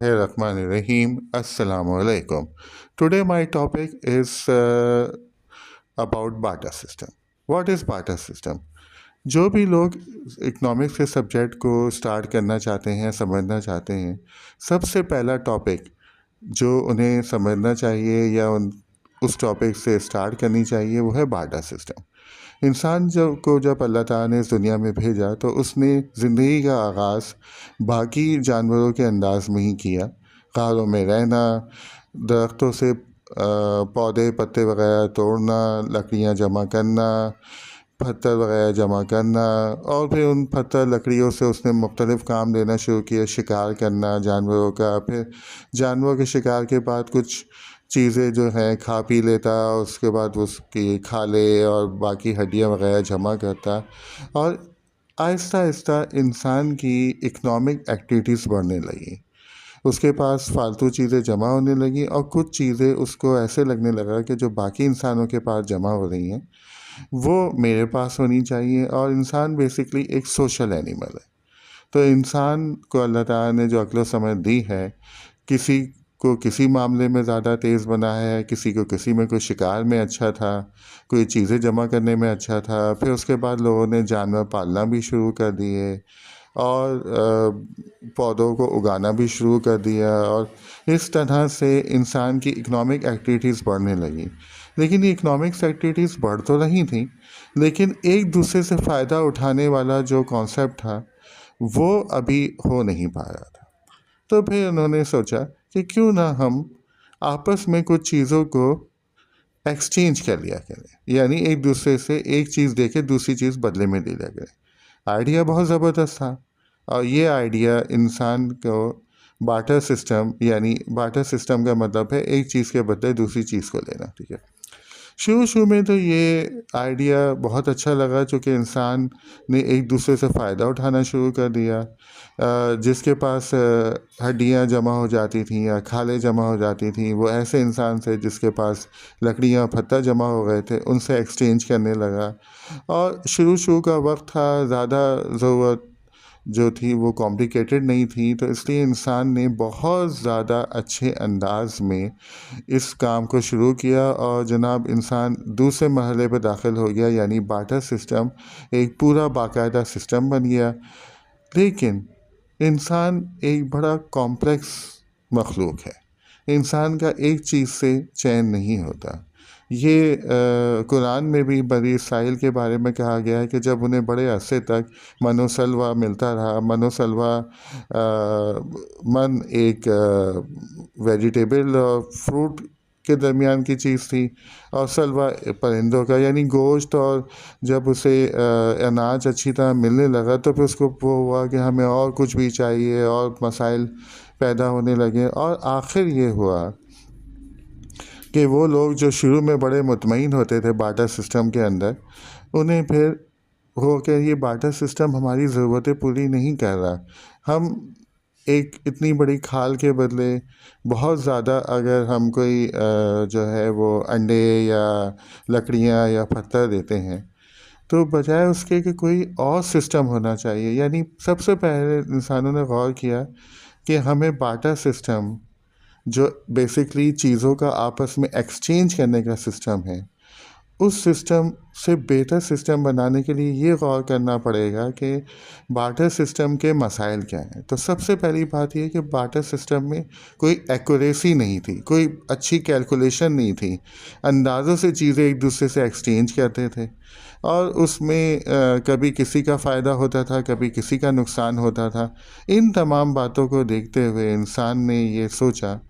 Rahim. Assalamu alaikum. Today my topic is about barter system. What is barter system? जो भी लोग economics के subject को start करना चाहते हैं, समझना चाहते हैं, सबसे पहला टॉपिक जो उन्हें समझना चाहिए या उस टॉपिक से स्टार्ट करनी चाहिए वो है बार्टर सिस्टम। इंसान जब अल्लाह ताला ने इस दुनिया में भेजा तो उसने ज़िंदगी का आगाज़ बाकी जानवरों के अंदाज में ही किया। गारों में रहना, दरख्तों से पौधे पत्ते वगैरह तोड़ना, लकड़ियाँ जमा करना, पत्थर वगैरह जमा करना, और फिर उन पत्थर लकड़ियों से उसने मुख्तलिफ़ काम लेना शुरू किया, शिकार करना जानवरों का। फिर जानवरों के शिकार के बाद कुछ चीज़ें जो हैं खा पी लेता, उसके बाद उसकी खाले और बाकी हड्डियाँ वगैरह जमा करता, और आहिस्ता आहिस्ता इंसान की इकनॉमिक एक्टिविटीज़ बढ़ने लगी। उसके पास फालतू चीज़ें जमा होने लगी और कुछ चीज़ें उसको ऐसे लगने लगा कि जो बाकी इंसानों के पास जमा हो रही हैं वो मेरे पास होनी चाहिए। और इंसान बेसिकली एक सोशल एनिमल है। तो इंसान को अल्लाह ताला ने जो अक्ल समझ दी है, किसी को किसी मामले में ज़्यादा तेज़ बनाया है, किसी को किसी में, कोई शिकार में अच्छा था, कोई चीज़ें जमा करने में अच्छा था। फिर उसके बाद लोगों ने जानवर पालना भी शुरू कर दिए और पौधों को उगाना भी शुरू कर दिया, और इस तरह से इंसान की इकोनॉमिक एक्टिविटीज़ बढ़ने लगी। लेकिन ये इकोनॉमिक्स एक्टिविटीज़ बढ़ तो रही थी, लेकिन एक दूसरे से फ़ायदा उठाने वाला जो कॉन्सेप्ट था वो अभी हो नहीं पा रहा था। तो फिर उन्होंने सोचा कि क्यों ना हम आपस में कुछ चीज़ों को एक्सचेंज कर लिया करें, यानी एक दूसरे से एक चीज़ दे के दूसरी चीज़ बदले में ले लिया करें। आइडिया बहुत ज़बरदस्त था, और ये आइडिया इंसान को बार्टर सिस्टम, यानी बार्टर सिस्टम का मतलब है एक चीज़ के बदले दूसरी चीज़ को लेना, ठीक है। शुरू शुरू में तो ये आइडिया बहुत अच्छा लगा, चूँकि इंसान ने एक दूसरे से फ़ायदा उठाना शुरू कर दिया। जिसके पास हड्डियाँ जमा हो जाती थीं या खालें जमा हो जाती थीं, वो ऐसे इंसान से जिसके पास लकड़ियाँ पत्थर जमा हो गए थे, उनसे एक्सचेंज करने लगा। और शुरू शुरू का वक्त था, ज़्यादा ज़रूरत जो थी वो कॉम्प्लिकेटेड नहीं थी, तो इसलिए इंसान ने बहुत ज़्यादा अच्छे अंदाज में इस काम को शुरू किया, और जनाब इंसान दूसरे मरहले पर दाखिल हो गया, यानी बार्टर सिस्टम एक पूरा बाकायदा सिस्टम बन गया। लेकिन इंसान एक बड़ा कॉम्प्लेक्स मखलूक है। इंसान का एक चीज़ से चैन नहीं होता। ये कुरान में भी बनी इसराइल के बारे में कहा गया है कि जब उन्हें बड़े अरसे तक मनोसलवा मिलता रहा। मनोसलवा मन एक वेजिटेबल और फ्रूट के दरमियान की चीज़ थी, और सलवा परिंदों का, यानी गोश्त। और जब उसे अनाज अच्छी तरह मिलने लगा तो फिर उसको वो हुआ कि हमें और कुछ भी चाहिए, और मसाइल पैदा होने लगे। और आखिर ये हुआ कि वो लोग जो शुरू में बड़े मुतमईन होते थे बार्टर सिस्टम के अंदर, उन्हें फिर हो कि ये बार्टर सिस्टम हमारी ज़रूरतें पूरी नहीं कर रहा। हम एक इतनी बड़ी खाल के बदले बहुत ज़्यादा अगर हम कोई जो है वो अंडे या लकड़ियाँ या पत्थर देते हैं, तो बजाय उसके कि कोई और सिस्टम होना चाहिए। यानी सबसे पहले इंसानों ने गौर किया कि हमें बार्टर सिस्टम, जो बेसिकली चीज़ों का आपस में एक्सचेंज करने का सिस्टम है, उस सिस्टम से बेहतर सिस्टम बनाने के लिए ये गौर करना पड़ेगा कि बार्टर सिस्टम के मसाइल क्या हैं। तो सबसे पहली बात ये कि बार्टर सिस्टम में कोई एक्यूरेसी नहीं थी, कोई अच्छी कैलकुलेशन नहीं थी। अंदाज़ों से चीज़ें एक दूसरे से एक्सचेंज करते थे, और उसमें कभी किसी का फ़ायदा होता था, कभी किसी का नुकसान होता था। इन तमाम बातों को देखते हुए इंसान ने ये सोचा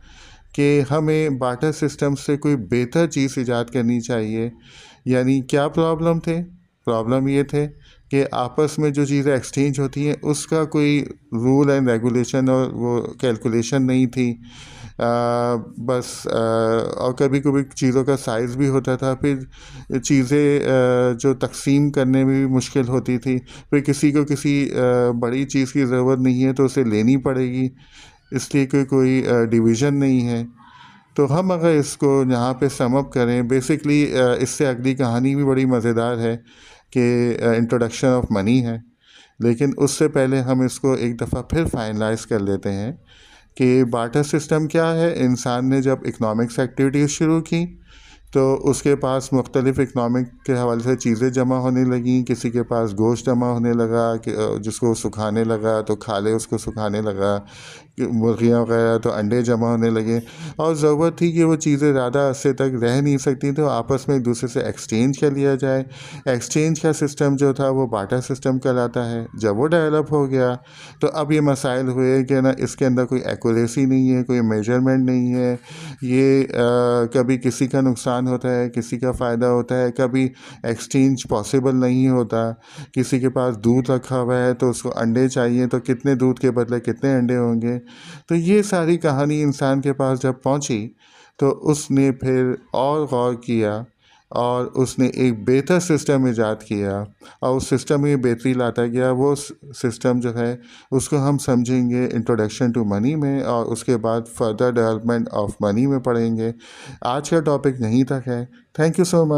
कि हमें बार्टर सिस्टम से कोई बेहतर चीज़ ईजाद करनी चाहिए। यानी क्या प्रॉब्लम थे? प्रॉब्लम ये थे कि आपस में जो चीज़ें एक्सचेंज होती हैं उसका कोई रूल एंड रेगुलेशन और वो कैलकुलेशन नहीं थी। और कभी कभी चीज़ों का साइज़ भी होता था, फिर चीज़ें जो तकसीम करने में भी मुश्किल होती थी। फिर किसी को किसी बड़ी चीज़ की ज़रूरत नहीं है तो उसे लेनी पड़ेगी, इसलिए कि कोई डिवीज़न नहीं है। तो हम अगर इसको यहाँ पे सम अप करें, बेसिकली इससे अगली कहानी भी बड़ी मज़ेदार है कि इंट्रोडक्शन ऑफ मनी है। लेकिन उससे पहले हम इसको एक दफ़ा फिर फाइनलाइज़ कर लेते हैं कि बार्टर सिस्टम क्या है। इंसान ने जब इकोनॉमिक्स एक्टिविटीज़ शुरू की तो उसके पास मुख्तलिफ़ इकनॉमिक के हवाले से चीज़ें जमा होने लगीं। किसी के पास गोश्त जमा होने लगा कि जिसको सुखाने लगा तो खाले उसको सुखाने लगा, मुर्गियाँ वगैरह तो अंडे जमा होने लगे। और ज़रूरत थी कि वो चीज़ें ज़्यादा अरसे तक रह नहीं सकती तो आपस में एक दूसरे से एक्सचेंज कर लिया जाए। एक्सचेंज का सिस्टम जो था वो बार्टर सिस्टम कहलाता है। जब वो डेवलप हो गया तो अब ये मसाइल हुए कि ना इसके अंदर कोई एक्यूरेसी नहीं है, कोई मेजरमेंट नहीं है। ये कभी किसी का नुकसान होता है, किसी का फ़ायदा होता है, कभी एक्सचेंज पॉसिबल नहीं होता। किसी के पास दूध रखा हुआ है तो उसको अंडे चाहिए तो कितने दूध के बदले कितने अंडे होंगे। तो ये सारी कहानी इंसान के पास जब पहुंची तो उसने फिर और गौर किया और उसने एक बेहतर सिस्टम ईजाद किया और उस सिस्टम में बेहतरी लाता गया। वो सिस्टम जो है उसको हम समझेंगे इंट्रोडक्शन टू मनी में और उसके बाद फर्दर डेवलपमेंट ऑफ मनी में पढ़ेंगे। आज का टॉपिक यहीं तक है। Thank you so much.